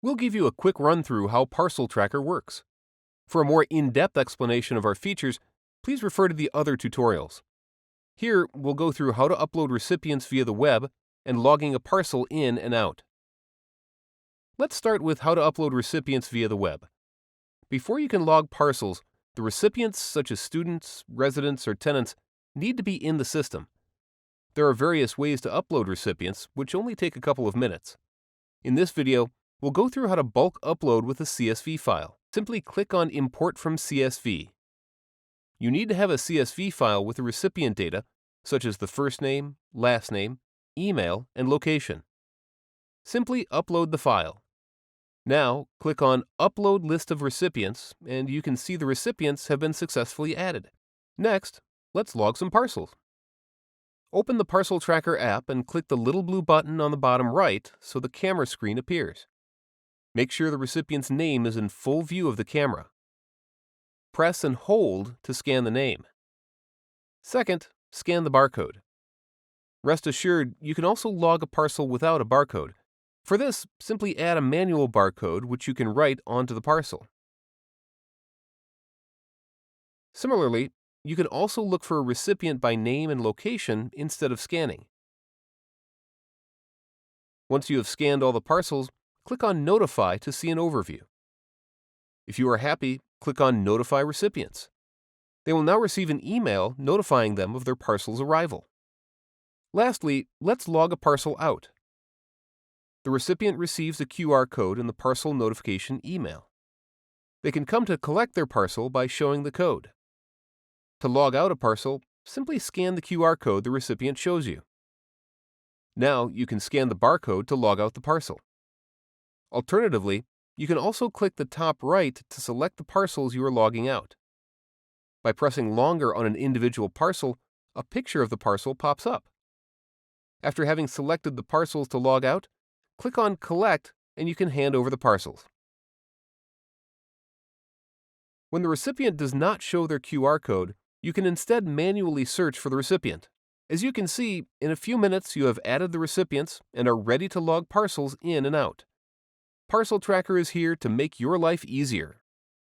We'll give you a quick run-through how Parcel Tracker works. For a more in-depth explanation of our features, please refer to the other tutorials. Here, we'll go through how to upload recipients via the web and logging a parcel in and out. Let's start with how to upload recipients via the web. Before you can log parcels, the recipients, such as students, residents, or tenants, need to be in the system. There are various ways to upload recipients, which only take a couple of minutes. In this video, we'll go through how to bulk upload with a CSV file. Simply click on Import from CSV. You need to have a CSV file with the recipient data, such as the first name, last name, email, and location. Simply upload the file. Now, click on Upload List of Recipients, and you can see the recipients have been successfully added. Next, let's log some parcels. Open the Parcel Tracker app and click the little blue button on the bottom right so the camera screen appears. Make sure the recipient's name is in full view of the camera. Press and hold to scan the name. Second, scan the barcode. Rest assured, you can also log a parcel without a barcode. For this, simply add a manual barcode which you can write onto the parcel. Similarly, you can also look for a recipient by name and location instead of scanning. Once you have scanned all the parcels, click on Notify to see an overview. If you are happy, click on Notify Recipients. They will now receive an email notifying them of their parcel's arrival. Lastly, let's log a parcel out. The recipient receives a QR code in the parcel notification email. They can come to collect their parcel by showing the code. To log out a parcel, simply scan the QR code the recipient shows you. Now you can scan the barcode to log out the parcel. Alternatively, you can also click the top right to select the parcels you are logging out. By pressing longer on an individual parcel, a picture of the parcel pops up. After having selected the parcels to log out, click on Collect and you can hand over the parcels. When the recipient does not show their QR code, you can instead manually search for the recipient. As you can see, in a few minutes you have added the recipients and are ready to log parcels in and out. Parcel Tracker is here to make your life easier.